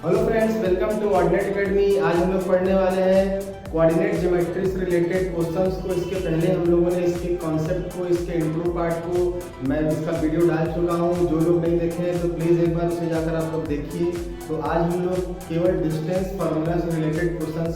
Hello friends, welcome to Ordinate Academy. आज हम लोग पढ़ने वाले हैं कोऑर्डिनेट ज्योमेट्री से रिलेटेड क्वेश्चंस को। इसके पहले हम लोगों ने इसके कॉन्सेप्ट को, इसके इंट्रो पार्ट को मैं इसका वीडियो डाल चुका हूँ। जो लोग नहीं देखे हैं तो प्लीज़ एक बार उसे जाकर आप लोग देखिए। तो आज हम लोग केवल डिस्टेंस फार्मूला से रिलेटेड क्वेश्चंस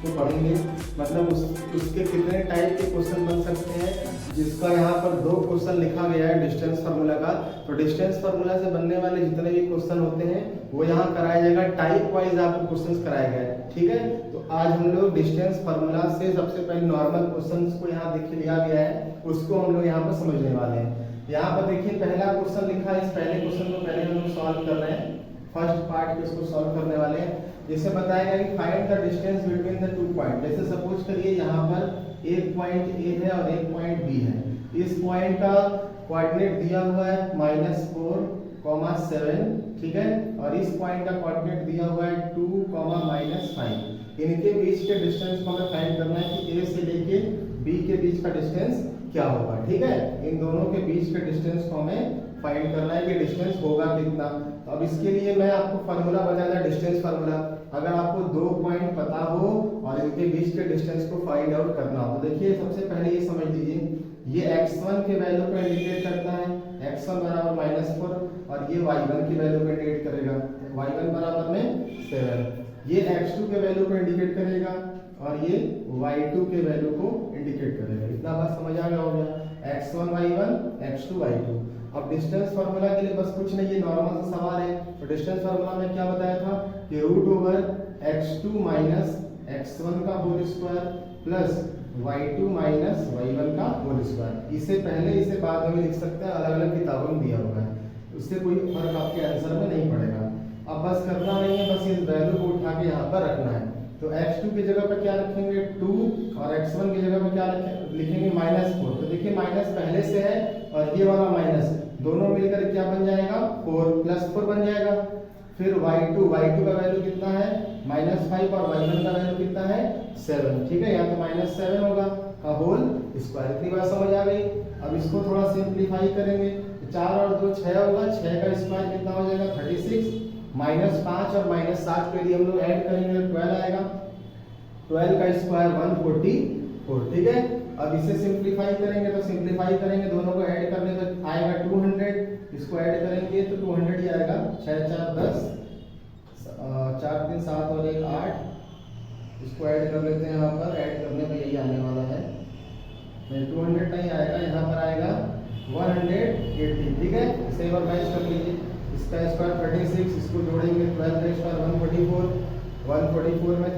को पढ़ेंगे। मतलब उसके कितने टाइप के क्वेश्चन बन सकते हैं, जिसका यहाँ पर 2 क्वेश्चन लिखा गया है डिस्टेंस फार्मूला का। तो डिस्टेंस फार्मूला से बनने वाले जितने भी क्वेश्चन होते हैं वो यहाँ कराया जाएगा। टाइप वाइज आपको क्वेश्चंस कराया गया है, ठीक है। तो आज हम लोग डिस्टेंस फार्मूला से सबसे पहले नॉर्मल क्वेश्चंस को यहाँ देख लिया गया है, उसको हम लोग यहाँ पर समझने वाले हैं। यहाँ पर देखिए पहला क्वेश्चन लिखा है। इस पहले क्वेश्चन को पहले हम लोग सॉल्व कर रहे हैं। फर्स्ट पार्ट के उसको सॉल्व करने वाले हैं। जैसे बताया गया कि find the distance between the 2 point. जैसे सपोज करिए यहाँ पर एक पॉइंट ए है और एक पॉइंट बी है। इस पॉइंट का कोऑर्डिनेट दिया हुआ है -4, 7, ठीक है। और इस पॉइंट का कोऑर्डिनेट दिया हुआ है 2, -5। इनके बीच के डिस्टेंस को हमें फाइंड करना है कि ए से लेके बी के बीच का डिस्टेंस क्या होगा, ठीक है। इन दोनों के बीच के डिस्टेंस को हमें फाइंड करना है कि डिस्टेंस होगा कितना। तो अब इसके लिए मैं आपको फार्मूला बताया डिस्टेंस फार्मूला। अगर आपको 2 पॉइंट पता हो और इनके बीच के डिस्टेंस को फाइंड आउट करना हो तो देखिए सबसे पहले ये समझ लीजिए, ये x1 के वैल्यू को इंडिकेट करता है, x1 बराबर -4, और ये y1 की वैल्यू को इंडिकेट करेगा, y1 बराबर में 7। ये x2 के वैल्यू को इंडिकेट करेगा और ये y2 के वैल्यू को इंडिकेट करेगा। इतना बात समझ आ गया होगा, x1 y1, x2 y2। अब डिस्टेंस फार्मूला के लिए बस कुछ नहीं, ये नॉर्मल सा सवाल है। तो डिस्टेंस फार्मूला में क्या बताया था कि √x2 - x1 का whole square plus y2 - y1 का होल स्क्वायर। इसे पहले इसे बाद में लिख सकते हैं, अलग अलग किताबों में दिया हुआ है, उससे कोई फर्क आपके आंसर में नहीं पड़ेगा। अब बस करना नहीं है, बस इस वैल्यू को उठा के यहाँ पर रखना है। तो x2 की जगह पर क्या रखेंगे 2, और x1 की जगह पर क्या लिखेंगे -4। तो देखिए माइनस पहले से है और ये वाला माइनस, दोनों मिलकर क्या बन जाएगा 4 + 4 बन जाएगा। फिर y2 का वैल्यू कितना है -5, और y1 का वैल्यू कितना है 7, ठीक है। या तो -7 होगा का होल स्क्वायर। इतनी बात समझ आ गई। अब इसको थोड़ा सिंपलीफाई करेंगे, 4 और 2 6 होगा, 6 का स्क्वायर कितना हो जाएगा 36, -5 और -7 के लिए हम लोग ऐड करेंगे 12 आएगा। 12 का स्क्वायर 144, ठीक है। अब इसे सिंपलीफाई करेंगे, तो सिंपलीफाई करेंगे दोनों को ऐड करने तो आएगा 200। इसको ऐड करेंगे तो 200 ही आएगा। 6 4 10, 4 3 7 और 1 8। इसको ऐड कर लेते हैं, यहाँ पर ऐड करने में यही आने वाला है। 200 नहीं आएगा, यहाँ पर आएगा 180, ठीक है। इसे एक बार मैच कर लीजिए। इसका स्क्वायर 36, इसको जोड़ेंगे 12 का स्क्वायर 144 में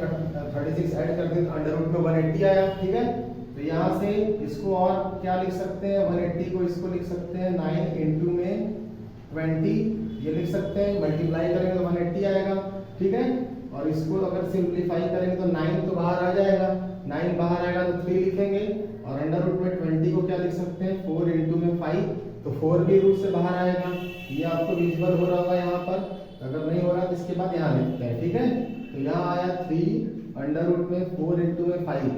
36 ऐड कर दें तो अंडर रूट में 180 आया, ठीक है। तो यहाँ से इसको और क्या लिख सकते हैं, 180 को इसको लिख सकते हैं 9 × में 20, ये लिख सकते हैं। मल्टीप्लाई करेंगे तो 180 आएगा, ठीक है। और इसको अगर सिंपलीफाई करेंगे तो 9 तो बाहर आ जाएगा, 9 बाहर आएगा तो 3 लिखेंगे, और अंडर रूट में 20 को क्या लिख सकते हैं 4 × में 5, तो 4 भी रूट से बाहर आएगा। ये आपको विजुअल हो रहा होगा यहाँ पर, अगर नहीं हो रहा तो इसके बाद यहाँ लिखते हैं, ठीक है। तो यहाँ आया 3 अंडर रूट में 4 × में 5,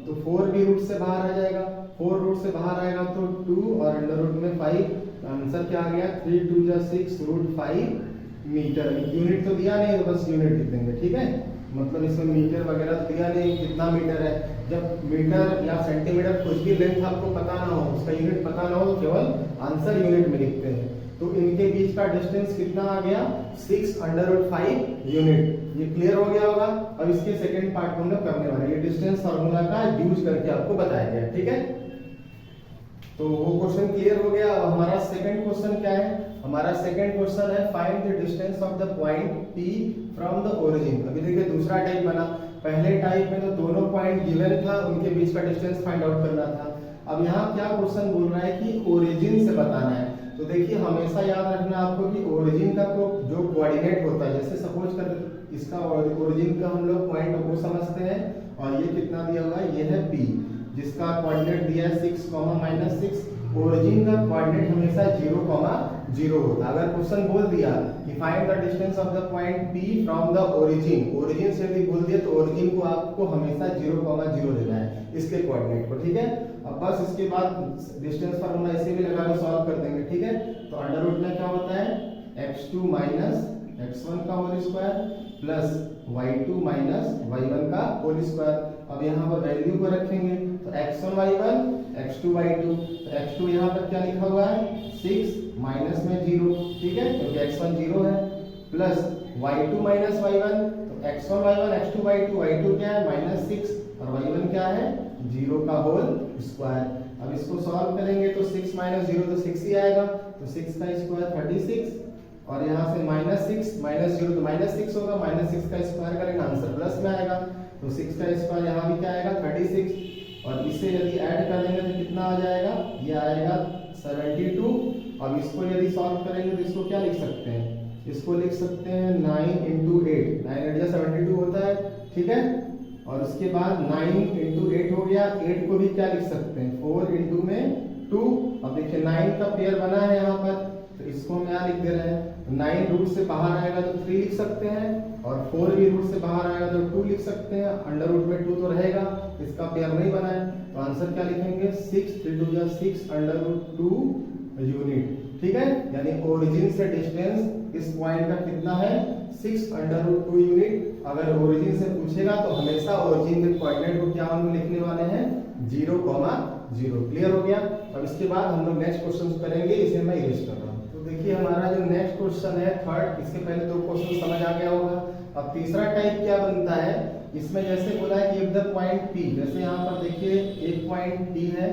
तो 4 भी रूट से बाहर आ जाएगा। 4 रूट से बाहर आएगा तो 2 और अंडर रूट में 5। तो आंसर क्या आ गया 3 2 6 √5 मीटर। यूनिट तो दिया नहीं, तो बस यूनिट लिख देंगे, ठीक है। मतलब इसमें मीटर वगैरह दिया नहीं, कितना मीटर है। जब मीटर या सेंटीमीटर कुछ भी लेंथ आपको पता ना हो, उसका यूनिट पता ना हो, तो केवल आंसर यूनिट में लिखते हैं। तो इनके बीच का डिस्टेंस कितना आ गया 6√5 यूनिट। ये क्लियर हो गया होगा। अब इसके सेकंड पार्ट को हम लोग करने वाले हैं। ये डिस्टेंस फार्मूला का यूज करके आपको बताया गया, ठीक है। तो वो क्वेश्चन क्लियर हो गया। अब हमारा सेकंड क्वेश्चन क्या है, हमारा सेकंड क्वेश्चन है find the distance of the point P from the origin. अभी देखिए दूसरा टाइप बना। पहले टाइप में तो दोनों पॉइंट गिवन था, उनके बीच का डिस्टेंस फाइंड आउट करना था। अब यहाँ क्या क्वेश्चन बोल रहा है कि ओरिजिन से बताना है। तो देखिए हमेशा याद रखना आपको कि ओरिजिन का तो जो कोऑर्डिनेट होता है, जैसे सपोज कर इसका ओरिजिन का हम लोग पॉइंट को समझते हैं, और ये कितना दिया हुआ है, ये है P, जिसका कोऑर्डिनेट दिया है 6, -6। ओरिजिन का कोऑर्डिनेट हमेशा 0, 0 होता है। अगर क्वेश्चन बोल दिया कि find the distance of the point P from the origin, origin से भी बोल दिया तो ओरिजिन को आपको हमेशा 0, 0 देना है इसके कोऑर्डिनेट को, ठीक है। अब बस इसके बाद डिस्टेंस फार्मूला ऐसे भी लगा के सॉल्व कर देंगे, ठीक है। तो अंडर रूट में क्या होता है x2 - x1 का whole square plus y2 minus y1 का होल स्क्वायर। अब यहाँ पर वैल्यू को रखेंगे तो x1 y1 x2 y2, तो x2 यहाँ पर क्या लिखा हुआ है 6 माइनस में 0, ठीक है, क्योंकि x1 0 है, प्लस y2 माइनस y1, तो x1 y1 x2 y2, y2 क्या है -6 और y1 क्या है 0 का होल स्क्वायर। अब इसको सॉल्व करेंगे तो 6 माइनस 0 तो 6 ही आएगा, तो 6 का स्क्वायर 36 और यहाँ से -6 माइनस 0 तो -6 होगा, -6 का स्क्वायर करेंगे आंसर प्लस में आएगा, तो 6 का स्क्वायर यहाँ भी क्या आएगा 36 और इससे यदि ऐड कर देंगे तो कितना आ जाएगा, ये आएगा 72। अब इसको यदि सॉल्व करेंगे तो इसको क्या लिख सकते हैं, इसको लिख सकते हैं 9 इंटू 8, 9 8 72 होता है, ठीक है, और उसके बाद 9 इंटू 8 हो गया, 8 को भी क्या लिख सकते हैं 4 इंटू में 2। अब देखिए 9 का पेयर बना है यहाँ पर, तो इसको हम यहाँ लिख दे रहे हैं, 9 रूट से बाहर आएगा तो 3 लिख सकते हैं और 4 भी रूट से बाहर आएगा तो 2 लिख सकते हैं, अंडर रूट में 2 तो रहेगा, इसका पेयर नहीं बना है, तो आंसर क्या लिखेंगे 6 3 2 या 6 अंडर रूट 2 यूनिट, ठीक है, यानी ओरिजिन से डिस्टेंस इस पॉइंट का कितना है 6 अंडर रूट 2 यूनिट। अगर ओरिजिन से पूछेगा तो हमेशा ओरिजिन के कोऑर्डिनेट को क्या हम लिखने वाले हैं 0, 0। क्लियर हो गया। अब इसके बाद हम लोग नेक्स्ट क्वेश्चन करेंगे, इसे मैं इरेज कर रहा हूँ। तो देखिए हमारा जो नेक्स्ट क्वेश्चन है थर्ड, इसके पहले 2 क्वेश्चन समझ आ गया होगा। अब तीसरा टाइप क्या बनता है, इसमें जैसे बोला है कि इफ द पॉइंट P, जैसे यहाँ पर देखिए एक पॉइंट P है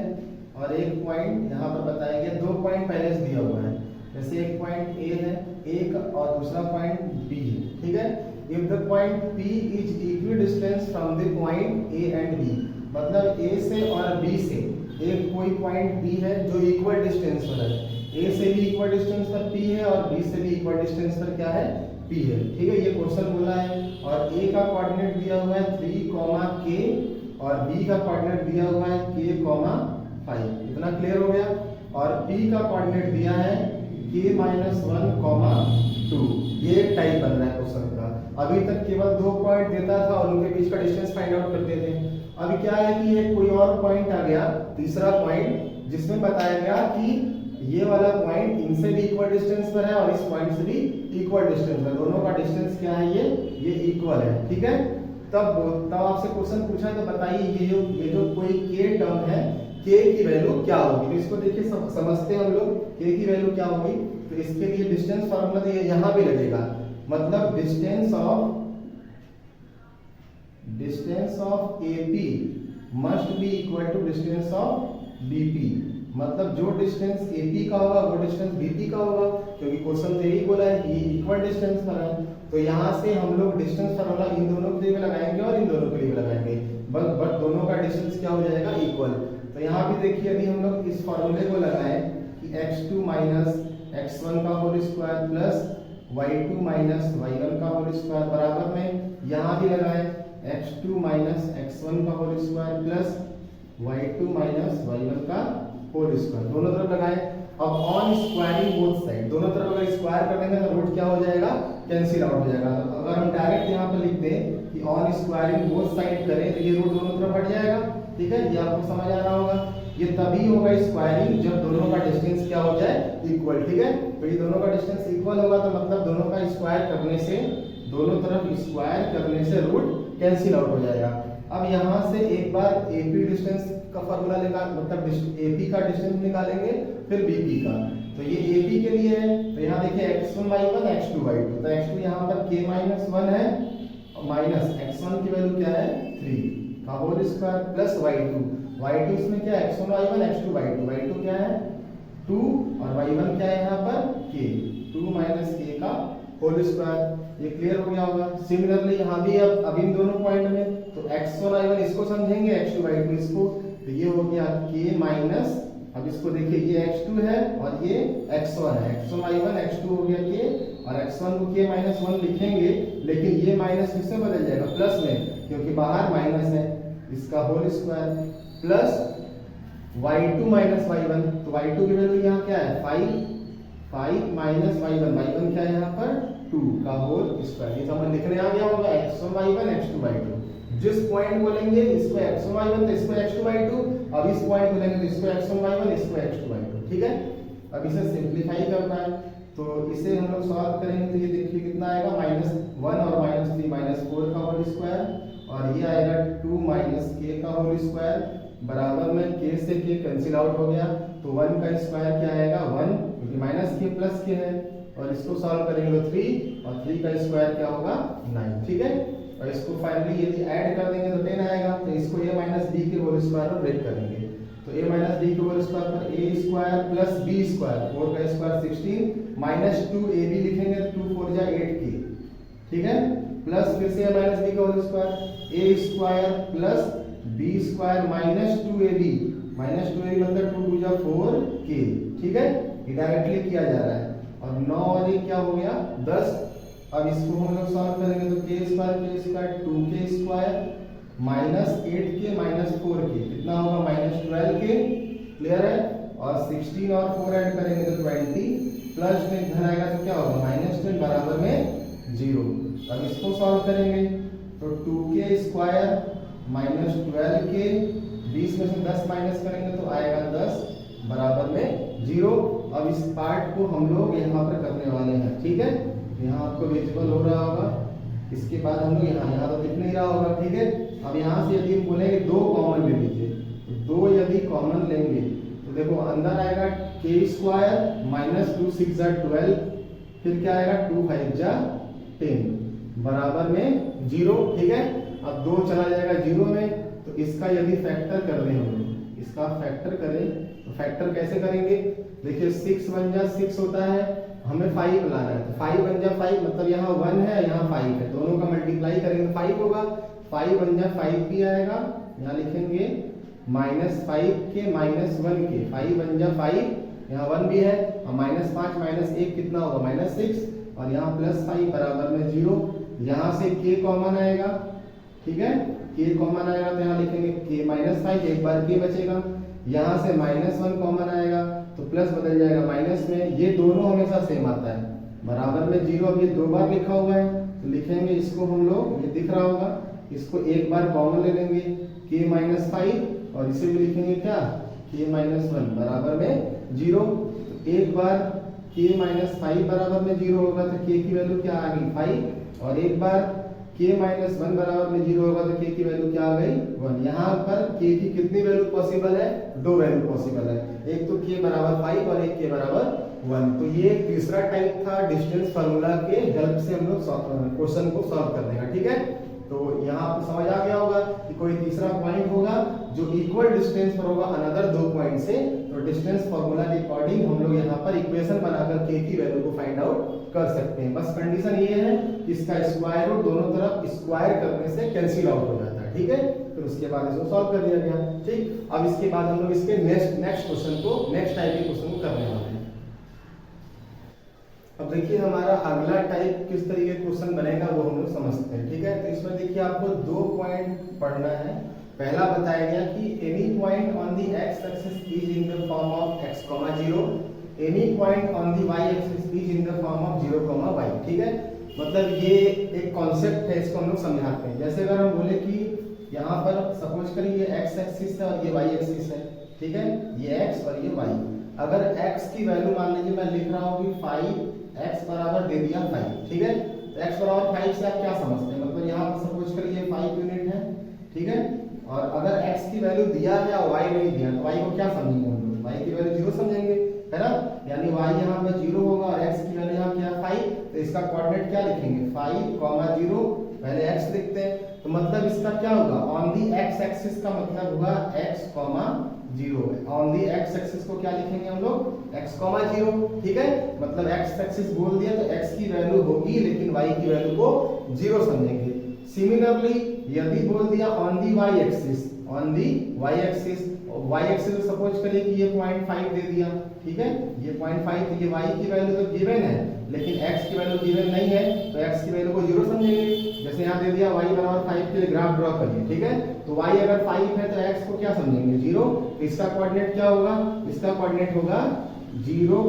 और एक पॉइंट यहाँ पर बताया गया, 2 पॉइंट पहले से दिया हुआ है, जैसे एक पॉइंट A है एक और दूसरा पॉइंट B है, ठीक है। If the point P is equi distance from the point A and B, मतलब A से और B से एक कोई पॉइंट B है जो इक्वल डिस्टेंस पर है, A से भी इक्वल डिस्टेंस पर P है और B से भी इक्वल डिस्टेंस पर क्या है P है, ठीक है, ये क्वेश्चन बोला है। और A का कोऑर्डिनेट दिया हुआ है 3, K और B का कोऑर्डिनेट दिया हुआ है K, 5, इतना क्लियर हो गया। और P का कोऑर्डिनेट दिया है K -1, 2, ये एक टाइप बन रहा है क्वेश्चन का। अभी तक केवल 2 पॉइंट देता था और उनके बीच का डिस्टेंस फाइंड आउट करते थे। अभी क्या है कि एक कोई और पॉइंट आ गया, तीसरा पॉइंट, जिसमें बताया गया कि ये वाला पॉइंट इनसे भी इक्वल डिस्टेंस पर है और इस पॉइंट से भी इक्वल डिस्टेंस पर, दोनों का डिस्टेंस क्या है ये इक्वल है, ठीक है। तब आपसे क्वेश्चन पूछा है तो बताइए ये जो कोई k टर्म है, k की वैल्यू क्या होगी। तो इसको देखिए समझते हैं हम लोग, k की वैल्यू क्या होगी। तो इसके लिए डिस्टेंस फार्मूला तो ये यहाँ भी लगेगा, मतलब distance of AP must be equal to distance of BP, मतलब जो डिस्टेंस AP का होगा वो डिस्टेंस BP का होगा, क्योंकि क्वेश्चन तो यही बोला है कि इक्वल डिस्टेंस पर है। तो यहाँ से हम लोग डिस्टेंस फार्मूला इन दोनों के लिए भी लगाएंगे और इन दोनों के लिए भी लगाएंगे, बट दोनों का डिस्टेंस क्या हो जाएगा इक्वल। तो यहाँ भी देखिए यदि हम लोग इस फार्मूले को लगाएं कि x2 माइनस x1 का whole square plus y2 minus y1 का होल स्क्वायर बराबर में यहाँ भी लगाएं x2 माइनस x1 का whole square plus y2 minus y1 का होल स्क्वायर, दोनों तरफ लगाएं। अब ऑन स्क्वायरिंग बोथ साइड, दोनों तरफ अगर स्क्वायर कर देंगे तो रूट क्या हो जाएगा कैंसिल आउट हो जाएगा। तो अगर हम डायरेक्ट यहाँ पर लिख दें कि ऑन स्क्वायरिंग बोथ साइड करें तो ये रूट दोनों तरफ हट जाएगा, ठीक है, ये आपको समझ आ रहा होगा। ये तभी होगा स्क्वायरिंग जब दोनों का डिस्टेंस क्या हो जाए इक्वल, ठीक है। तो ये दोनों का डिस्टेंस इक्वल होगा तो मतलब दोनों का स्क्वायर करने से, दोनों तरफ स्क्वायर करने से रूट कैंसिल आउट हो जाएगा। अब यहाँ से एक बार AP डिस्टेंस का फार्मूला निकाल, मतलब AP का डिस्टेंस निकालेंगे फिर BP का। तो ये AP के लिए है, तो यहाँ देखिए x1 y1 x2 y2, तो x2 यहाँ पर K -1 है और माइनस x1 की वैल्यू क्या है 3 का होल स्क्वायर प्लस y2 इसमें क्या है x1 y1 x2 y2 क्या है 2 और y1 क्या है यहाँ पर K, 2 K का होल स्क्वायर। ये क्लियर हो गया होगा। सिमिलरली यहाँ भी अब इन दोनों पॉइंट में तो x1 y1 इसको समझेंगे, x2 y2 इसको, तो ये हो गया K माइनस, अब इसको देखिए ये x2 है और ये x1 है, x1 y1 x2 हो गया K और x1 को K -1 लिखेंगे, लेकिन ये माइनस किससे बदल जाएगा प्लस में, क्योंकि बाहर माइनस है, इसका whole square plus y2 minus y1, तो y2 की वैल्यू यहाँ क्या है 5 माइनस y1 क्या है यहाँ पर 2 का होल स्क्वायर। ये समझ लिखने आ गया होगा x1 y1 x2 y2, जिस पॉइंट बोलेंगे इसको x1 y1 तो इसको x2 y2, अब इस पॉइंट बोलेंगे तो इसको x1 y1 इसको x2 y2, ठीक है। अब इसे सिंपलीफाई करना है तो इसे हम लोग सॉल्व करेंगे तो ये देखिए कितना आएगा, -1 और -3 -4 का होल स्क्वायर, और ये आएगा 2 - k का होल स्क्वायर बराबर में k से k कैंसिल आउट हो गया, तो 1 का स्क्वायर क्या आएगा 1, क्योंकि -k + k है, और इसको सॉल्व करेंगे तो 3, और 3 का स्क्वायर क्या होगा 9, ठीक है। और इसको फाइनली यदि ऐड कर देंगे तो 10 आएगा, तो इसको a - b के होल स्क्वायर में ब्रेक करेंगे, तो a - b के होल स्क्वायर पर a square plus b square, 4 का स्क्वायर 16 -2ab लिखेंगे तो 2 4 जा 8k, ठीक है, प्लस फिर से a - b का whole square, a square plus b square -2ab मतलब 2 2 जा 4k, ठीक है, ये डायरेक्टली किया जा रहा है, और 9 और 1 क्या हो गया 10। अब इसको हम लोग सॉल्व करेंगे तो k square 2k square -8k -4k कितना होगा -12k, क्लियर है, और 16 और 4 ऐड करेंगे तो 20 प्लस 10 इधर आएगा तो क्या होगा -10 बराबर में 0। अब इसको सॉल्व करेंगे तो 2k स्क्वायर -12k 20 में से 10 माइनस करेंगे तो आएगा 10 बराबर में 0। अब इस पार्ट को हम लोग यहाँ पर करने वाले हैं, ठीक है, यहाँ आपको विजिबल हो रहा होगा, इसके बाद हम लोग यहाँ तो दिख नहीं रहा होगा, ठीक है। अब यहाँ से यदि हम बोलेंगे 2 कॉमन ले लीजिए, तो 2 यदि कॉमन लेंगे तो देखो अंदर आएगा k स्क्वायर -2 6 जा 12, फिर क्या आएगा 2 5 जा 10 बराबर में 0, ठीक है। अब 2 चला जाएगा 0 में, तो इसका यदि फैक्टर कर दें हम लोग, इसका फैक्टर करें तो फैक्टर कैसे करेंगे, देखिए 6 1 जा 6 होता है, हमें 5 लाना है, तो 5 1 जा 5 मतलब यहाँ 1 है यहाँ 5 है, दोनों का मल्टीप्लाई करेंगे तो 5 होगा, 5 1 जा 5 भी आएगा, यहाँ लिखेंगे -5k -1k, 5 1 जा 5, यहाँ 1 भी है, और -5 -1 कितना होगा -6, और यहाँ +5 बराबर में 0। यहाँ से k कॉमन आएगा, ठीक है, k कॉमन आएगा तो यहाँ लिखेंगे k -5, एक बार k बचेगा, यहाँ से -1 कॉमन आएगा तो प्लस बदल जाएगा माइनस में, ये दोनों हमेशा सेम आता है, बराबर में 0। अब ये 2 बार लिखा हुआ है तो लिखेंगे इसको हम लोग, ये दिख रहा होगा, इसको एक बार कॉमन ले लेंगे k -5, और इसे भी लिखेंगे क्या k -1 बराबर में 0। तो एक बार k -5 बराबर में 0 होगा तो k की वैल्यू क्या आ गई 5, और एक बार k -1 बराबर में 0 होगा तो k की वैल्यू क्या आ गई 1। यहाँ पर k की कितनी वैल्यू पॉसिबल है, 2 वैल्यू पॉसिबल है, एक तो k बराबर 5 और एक k बराबर 1। तो ये तीसरा टाइप था डिस्टेंस फार्मूला के हेल्प से हम लोग क्वेश्चन को सॉल्व करने का, ठीक है। तो यहाँ आपको समझ आ गया होगा कि कोई तीसरा पॉइंट होगा जो इक्वल डिस्टेंस पर होगा अनदर 2 पॉइंट से, तो डिस्टेंस फार्मूला के अकॉर्डिंग हम लोग यहाँ पर इक्वेशन बनाकर k की वैल्यू को फाइंड आउट कर सकते हैं। बस कंडीशन ये है कि इसका स्क्वायर रूट दोनों तरफ स्क्वायर करने से कैंसिल आउट हो जाता है, ठीक है। फिर उसके बाद इसको सॉल्व कर दिया गया, ठीक। अब इसके बाद हम लोग इसके नेक्स्ट क्वेश्चन को, नेक्स्ट टाइप के क्वेश्चन को करने वाले हैं। अब देखिए हमारा अगला टाइप किस तरीके का क्वेश्चन बनेगा वो हम लोग समझते हैं, ठीक है। तो इसमें देखिए आपको 2 पॉइंट पढ़ना है। पहला बताया गया कि any point on the x axis is in the form of x, 0, any point on the y axis is in the form of 0, y, ठीक है। मतलब ये एक कॉन्सेप्ट है, इसको हम लोग समझाते हैं। जैसे अगर हम बोले कि यहाँ पर सपोज करिए ये x एक्सिस है और ये y एक्सिस है, ठीक है, ये x और ये y। अगर x की वैल्यू मान लीजिए मैं लिख रहा हूँ कि 5x बराबर दे दिया 5, ठीक है। तो x बराबर 5 से आप क्या समझते हैं, मतलब यहाँ पर सपोज करिए 5 यूनिट है, ठीक है, और अगर x की वैल्यू दिया है और y नहीं दिया तो y को क्या समझेंगे हम लोग, y की वैल्यू 0 समझेंगे, है ना। यानी y यहाँ पे 0 होगा और x की वैल्यू यहाँ क्या 5, तो इसका कोऑर्डिनेट क्या लिखेंगे 5, 0, पहले x लिखते हैं। तो मतलब इसका क्या होगा, ऑन दी x एक्सिस का मतलब होगा x, 0। On the x axis को क्या लिखेंगे हम लोग x, 0, ठीक है। मतलब x एक्सिस बोल दिया तो x की वैल्यू होगी, लेकिन y की वैल्यू को 0 समझेंगे। सिमिलरली यदि बोल दिया on the y axis, on the y axis, y axis में सपोज करिए कि ये 0.5 दे दिया, ठीक है, ये 0.5, तो ये y की वैल्यू तो गिवन है, लेकिन x की वैल्यू गिवन नहीं है, तो x की वैल्यू को 0 समझेंगे। जैसे यहाँ दे दिया y बराबर 5 के लिए ग्राफ ड्रॉ करिए, ठीक है, तो y अगर 5 है तो x को क्या समझेंगे 0, तो इसका कोऑर्डिनेट क्या होगा, इसका कोऑर्डिनेट होगा 0,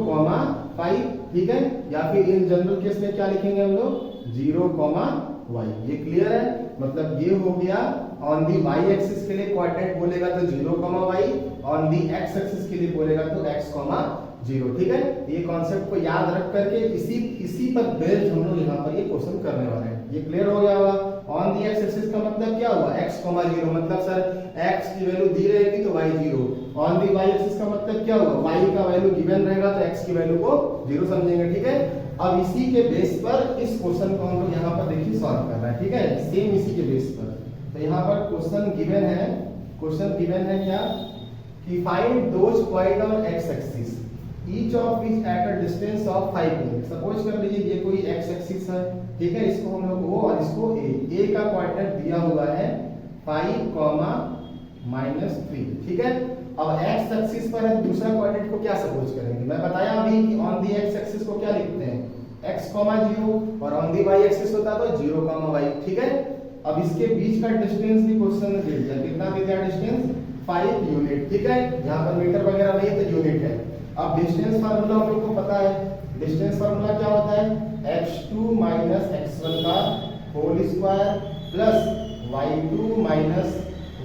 5, ठीक है। या फिर इन जनरल केस में क्या लिखेंगे हम लोग 0, y। ये क्लियर है, मतलब ये हो गया ऑन दी y एक्सिस के लिए कोऑर्डिनेट बोलेगा तो 0, y, on the x axis के लिए बोलेगा तो x, जीरो। ठीक है, ये कॉन्सेप्ट को याद रख करके इसी पर बेस्ड हम लोग यहाँ पर ये क्वेश्चन करने वाले हैं। ये क्लियर हो गया होगा। ऑन दी एक्स एक्सिस का मतलब क्या हुआ, x, 0 मतलब सर x की वैल्यू दी रहेगी तो y 0। On the y axis का मतलब क्या हुआ, y का वैल्यू गिवन रहेगा तो x की वैल्यू को 0 समझेंगे। ठीक है, अब इसी के बेस पर इस क्वेश्चन को हम लोग यहाँ पर देखिए सॉल्व कर रहे हैं। ठीक है, सेम इसी के बेस पर। तो यहाँ पर क्वेश्चन गिवन है क्या कि find those point on x axis each of which at a distance of 5 unit. Suppose कर लीजिए ये कोई x एक्सिस है, ठीक है, इसको हम लोग O और इसको a का कोऑर्डिनेट दिया हुआ है 5, -3। ठीक है, अब x एक्सिस पर है, दूसरा कोऑर्डिनेट को क्या सपोज करेंगे, मैं बताया अभी कि ऑन दी x एक्सिस को क्या लिखते हैं x, 0 और ऑन दी y एक्सिस होता तो 0, y। ठीक है, अब इसके बीच का डिस्टेंस भी क्वेश्चन में दे दिया, कितना दे दिया डिस्टेंस, 5 यूनिट। ठीक है, यहाँ पर मीटर वगैरह नहीं है तो यूनिट है। अब डिस्टेंस फार्मूला हम लोग को पता है, डिस्टेंस फार्मूला क्या होता है, x2 x1 का whole square plus y2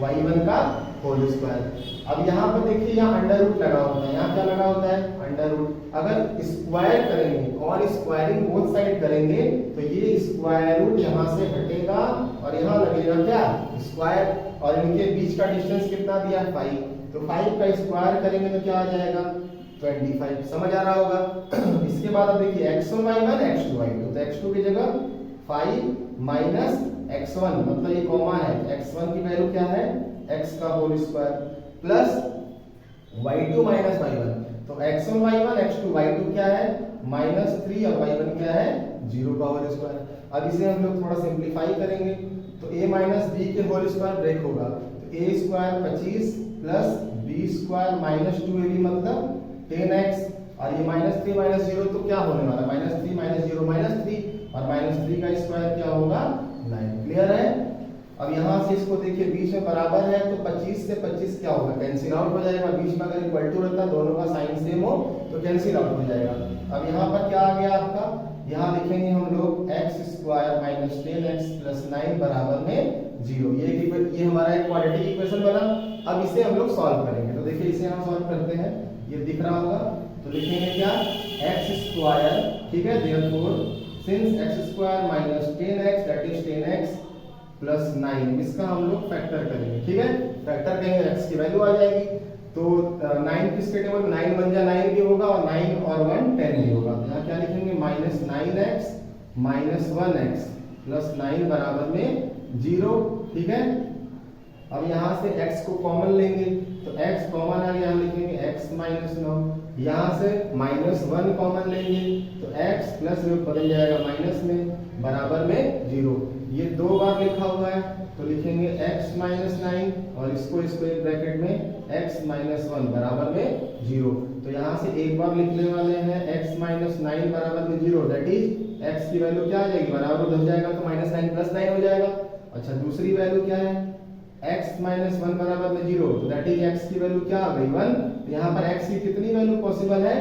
y1 का होल स्क्वायर। अब यहाँ पर देखिए यहाँ अंडर रूट लगा होता है, यहाँ क्या लगा होता है, अंडर रूट। अगर स्क्वायर करेंगे और स्क्वायरिंग बोथ साइड करेंगे तो ये स्क्वायर रूट यहाँ से हटेगा और यहाँ लगेगा क्या, स्क्वायर, और इनके बीच का डिस्टेंस कितना दिया, 5। तो 5 का स्क्वायर करेंगे तो क्या आ जाएगा, 25। समझ आ रहा होगा। इसके बाद अब देखिए x1 y1 x2 y2, तो x2 की जगह 5 -x1 मतलब ये कॉमा है, x1 की वैल्यू क्या है, x का whole square plus y2 y1, तो x1 y1 x2 y2 क्या है, -3 और y1 क्या है, 0 का होल स्क्वायर। अब इसे हम लोग थोड़ा सिंपलीफाई करेंगे तो a b के होल स्क्वायर ब्रेक होगा, तो a square 25 plus b square -2ab मतलब 10x, और ये -3 -0 तो क्या होने वाला, -3 -0 -3, और -3 का स्क्वायर क्या होगा, 9। क्लियर है। अब यहाँ से इसको देखिए बीच में बराबर है तो 25 से 25 क्या होगा, कैंसिल आउट हो जाएगा। बीच में अगर इक्वल टू रहता दोनों का साइन सेम हो तो कैंसिल आउट हो जाएगा। अब यहाँ पर क्या आ गया आपका, यहाँ लिखेंगे हम लोग x स्क्वायर -10x प्लस 9 बराबर में 0। ये हमारा एक क्वाड्रेटिक इक्वेशन बना। अब इसे हम लोग सॉल्व करेंगे, तो देखिए इसे हम सॉल्व करते हैं, ये दिख रहा होगा, तो लिखेंगे क्या, x स्क्वायर, ठीक है, therefore since x square -10x that is 10x plus 9, इसका हम लोग फैक्टर करेंगे। ठीक है, फैक्टर करेंगे x की वैल्यू आ जाएगी, तो 9 किसके टेबल में, 9 1 जा 9 भी होगा और 9 और 1 10 भी होगा। तो यहाँ क्या लिखेंगे, -9x -1x प्लस 9 बराबर में 0। ठीक है, अब यहाँ से x को कॉमन लेंगे तो x कॉमन आ गया, यहाँ लिखेंगे x -9, यहाँ से -1 कॉमन लेंगे तो x प्लस में बदल जाएगा माइनस में बराबर में 0। ये 2 बार लिखा हुआ है तो लिखेंगे x -9 और इसको एक ब्रैकेट में x -1 बराबर में 0। तो यहाँ से एक बार लिखने वाले हैं x -9 बराबर में 0, दैट इज x की वैल्यू क्या आ जाएगी, बराबर उधर जाएगा तो -9 प्लस 9 हो जाएगा। अच्छा, दूसरी वैल्यू क्या है, x -1 बराबर में 0, तो दैट इज x की वैल्यू क्या आ गई, 1। तो यहाँ पर x की कितनी वैल्यू पॉसिबल है,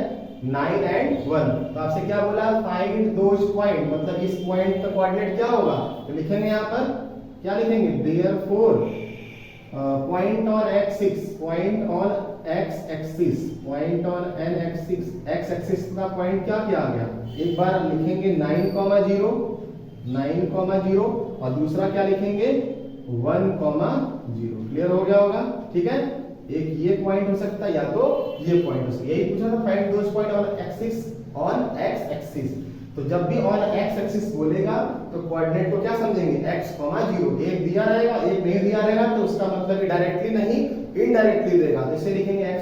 9 and 1। तो आपसे क्या बोला, फाइंड दोज पॉइंट, मतलब इस पॉइंट का कोऑर्डिनेट क्या होगा, तो लिखेंगे यहाँ पर क्या लिखेंगे, therefore point on x6, point on x axis, point on n axis, x axis का पॉइंट क्या क्या आ गया, एक बार लिखेंगे 9,0 और दूसरा क्या लिखेंगे 1,0। क्लियर हो गया होगा। ठीक है, एक ये पॉइंट हो सकता है या तो ये पॉइंट हो सकता है, यही पूछा था, find those point on axis, on x axis. तो जब भी ऑन x एक्सिस बोलेगा तो कोऑर्डिनेट को क्या समझेंगे, x, 0, एक दिया रहेगा एक नहीं दिया रहेगा तो उसका मतलब डायरेक्टली नहीं इनडायरेक्टली देगा, तो इसे लिखेंगे x,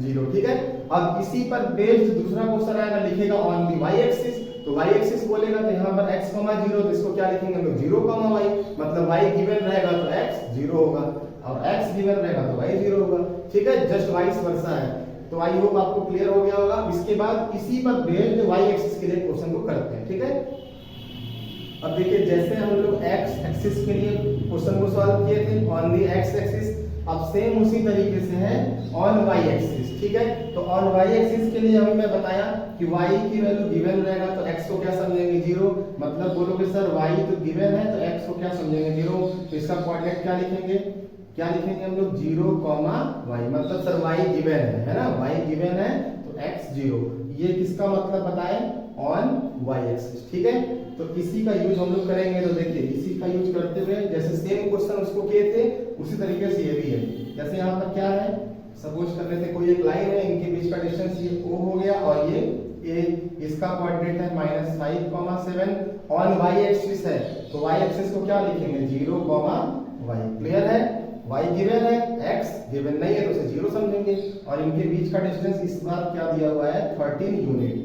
0। ठीक है, अब इसी पर बेस्ड दूसरा क्वेश्चन आएगा, लिखेगा ऑन दी y एक्सिस, तो y एक्सिस बोलेगा तो यहाँ पर x, 0, तो इसको क्या लिखेंगे हम लोग 0, y, मतलब y गिवन रहेगा तो x 0 होगा और x गिवन रहेगा तो y 0 होगा। ठीक है, जस्ट वाइस वर्सा है। तो आई होप आपको क्लियर हो गया होगा। इसके बाद इसी पर बेस्ड y एक्सिस के लिए क्वेश्चन को करते हैं। ठीक है, अब देखिए जैसे हम लोग x एक्सिस के लिए क्वेश्चन को सॉल्व किए थे ऑन दी x एक्सिस, अब सेम उसी तरीके से है ऑन y एक्सिस। ठीक है, तो ऑन y एक्सिस के लिए हमें मैं बताया कि y की वैल्यू गिवन रहेगा तो x को क्या समझेंगे 0, मतलब बोलोगे सर y तो गिवन है तो x को क्या समझेंगे 0, तो इसका कोऑर्डिनेट क्या लिखेंगे हम लोग 0, y, मतलब सर y गिवन है ना, y गिवन है तो x0। ये किसका मतलब बताएं, ऑन y एक्सिस। ठीक है, तो इसी का यूज हम लोग करेंगे। तो देखिए इसी का यूज करते हुए जैसे सेम क्वेश्चन उसको किए थे उसी तरीके से ये भी है। जैसे यहाँ पर क्या है, सपोज कर लेते कोई एक लाइन है, इनके बीच का डिस्टेंस ये o हो गया और ये a, इसका कोऑर्डिनेट है -5, 7 ऑन y एक्सिस है। तो y एक्सिस को क्या लिखेंगे, 0, y। क्लियर है, y गिवन है, x गिवन नहीं है तो उसे 0 समझेंगे। और इनके बीच का डिस्टेंस इस बार क्या दिया हुआ है, 13 यूनिट।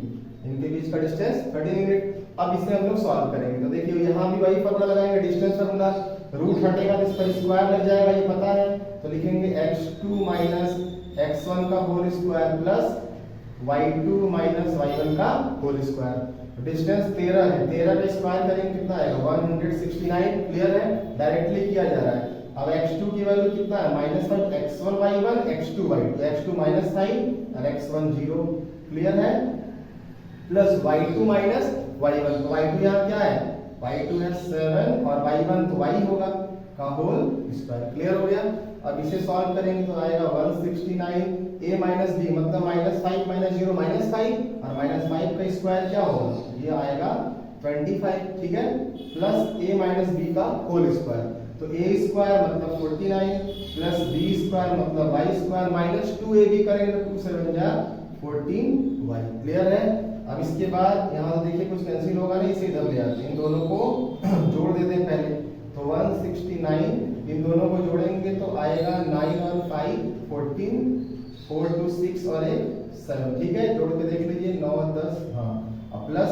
इनके बीच का डिस्टेंस 13 यूनिट। अब इसे हम लोग सॉल्व करेंगे। तो देखिए यहाँ भी वही फॉर्मूला लगाएंगे, डिस्टेंस फॉर्मूला, रूट हटेगा तो इस पर स्क्वायर लग जाएगा, ये पता है। तो लिखेंगे x2 - x1 का whole square plus y2 - y1 का होल स्क्वायर। डिस्टेंस 13 है, 13 का स्क्वायर करेंगे कितना आएगा, 169। क्लियर है, डायरेक्टली किया जा रहा है। अब x2 की वैल्यू कितना है, -5, x1 y1 x2 y2, x2 -5 और x1 0। क्लियर है, प्लस y2 - y1। तो y2 यहाँ क्या है, y2 है 7 और y1 तो y होगा का होल स्क्वायर। क्लियर हो गया। अब इसे सॉल्व करेंगे तो आएगा 169 a - b मतलब -5 - 0 -5 और -5 का स्क्वायर क्या होगा, ये आएगा 25। ठीक है, प्लस a - b का होल स्क्वायर। तो a स्क्वायर मतलब 49 प्लस b स्क्वायर मतलब y स्क्वायर माइनस 2ab करेंगे तो 2 7 जा 14y। क्लियर है। अब इसके बाद यहाँ तो देखिए कुछ कैंसिल होगा नहीं, इसे इधर ले आते हैं, इन दोनों को जोड़ देते हैं पहले। तो 169 इन दोनों को जोड़ेंगे तो आएगा 9 और 5 14, 4 2 6 और 1 7। ठीक है, जोड़ के देख लीजिए 9 10, हाँ, और प्लस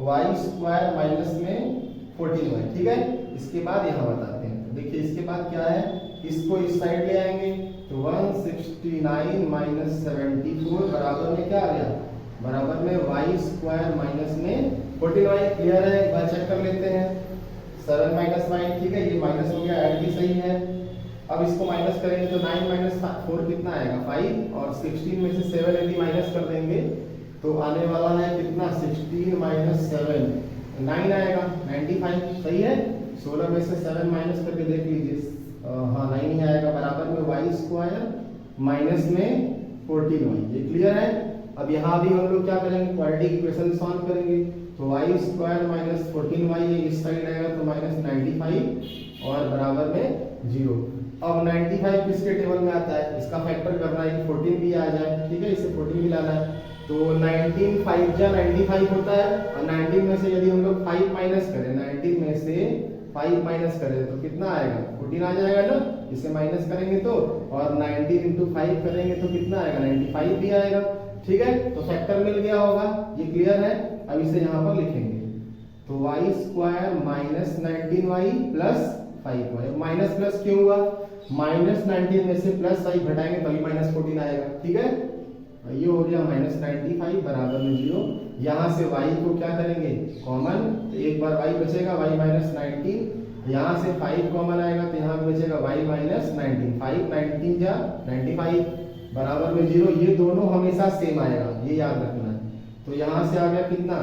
y स्क्वायर माइनस में 14y। ठीक है, इसके बाद यहाँ बताते हैं। तो देखिए इसके बाद क्या है, इसको इस साइड ले आएंगे तो 169 - 74 बराबर में क्या आ गया, बराबर में y स्क्वायर माइनस में 14y। क्लियर है, एक बार चेक कर लेते हैं। 7 - 9, ठीक है, ये माइनस हो गया, ऐड भी सही है। अब इसको माइनस करेंगे तो 9 - 4 कितना आएगा, 5 और 16 में से 7 यदि माइनस कर देंगे तो आने वाला है कितना, 16 - 7 9 आएगा, 95। सही है, 16 में से 7 माइनस करके देख लीजिए, हाँ 9 ही आएगा, बराबर में y स्क्वायर माइनस में 14y। ये क्लियर है। अब यहाँ भी हम लोग क्या करेंगे, क्वाड्रेटिक इक्वेशन सॉल्व करेंगे। तो y स्क्वायर माइनस 14y ये इस साइड आएगा तो -95 और बराबर में 0। अब 95 किसके टेबल में आता है, इसका फैक्टर करना है कि 14 भी आ जाए। ठीक है, इसे 14 भी लाना है। तो 19 5 जा 95 होता है और 19 में से यदि हम लोग 5 माइनस करें, 19 में से 5 माइनस करें तो कितना आएगा, 14 आ जाएगा ना। इसे माइनस करेंगे तो, और 19 × 5 करेंगे तो कितना आएगा, 95 भी आएगा। ठीक है, तो फैक्टर मिल गया होगा, ये क्लियर है। अब इसे यहाँ पर लिखेंगे तो y square minus 19y plus 5y। Minus plus क्यों हुआ, -19 में से प्लस 5 घटाएंगे तभी -14 आएगा। ठीक है, ये हो गया -95 बराबर में 0। यहाँ से y को क्या करेंगे, कॉमन, एक बार y बचेगा, y -19। यहाँ से 5 कॉमन आएगा तो यहाँ बचेगा y -19। 5 19 जा 95 बराबर में 0। ये दोनों हमेशा सेम आएगा, ये याद रखना है। तो यहाँ से आ गया कितना,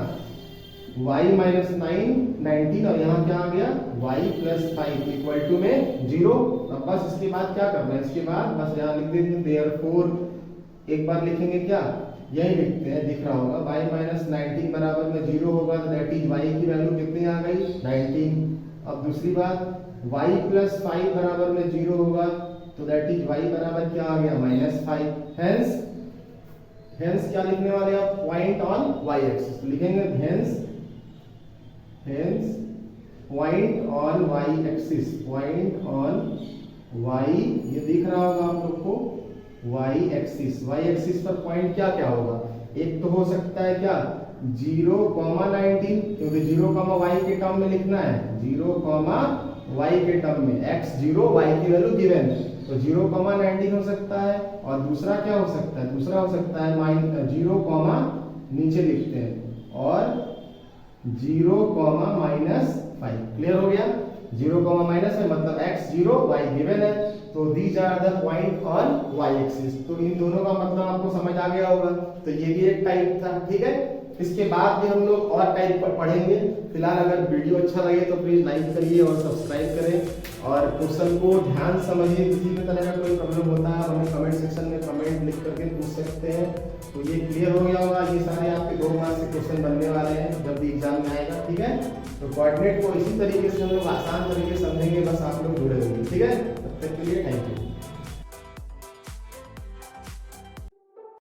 y -9 19 और यहाँ क्या आ गया, y + 5 इक्वल टू में 0। अब बस इसके बाद क्या करना है, इसके बाद बस यहाँ लिख देते हैं देयरफॉर। एक बार लिखेंगे क्या, यही लिखते हैं, दिख रहा होगा, y -19 बराबर में 0 होगा तो दैट इज y की वैल्यू कितनी आ गई, 19। अब दूसरी बात, y + 5 बराबर में 0 होगा तो दैट इज y बराबर क्या आ गया, -5। हेंस क्या लिखने वाले आप, पॉइंट ऑन y एक्सिस लिखेंगे, hence point on y axis, point on y, ये दिख रहा होगा आप लोग को, y एक्सिस पर पॉइंट क्या क्या होगा, एक तो हो सकता है क्या 0, 19, क्योंकि 0, y के टर्म में लिखना है, 0, y के टर्म में, x 0 y की वैल्यू गिवन, तो 0, 19 हो सकता है। और दूसरा क्या हो सकता है, दूसरा हो सकता है 0, नीचे लिखते हैं, और 0, -5। क्लियर हो गया, 0, -5 मतलब x 0 y गिवन है। तो these are the point on y axis. तो इन दोनों का मतलब आपको समझ आ गया होगा। तो ये भी एक टाइप था। ठीक है, इसके बाद भी हम लोग और टाइप पर पढ़ेंगे। फिलहाल अगर वीडियो अच्छा लगे तो प्लीज लाइक करिए और सब्सक्राइब करें और क्वेश्चन को ध्यान समझिए। किसी भी तरह का कोई प्रॉब्लम होता है आप हमें कमेंट सेक्शन में कमेंट लिख करके पूछ सकते हैं। तो ये क्लियर हो गया होगा, ये सारे आपके 2 मार्क्स से क्वेश्चन बनने वाले हैं जब भी एग्जाम में आएगा, ठीक है। तो कोऑर्डिनेट को इसी तरीके से हम लोग आसान तरीके से समझेंगे, बस आप लोग जुड़े होंगे, ठीक है। तब तक के लिए थैंक यू।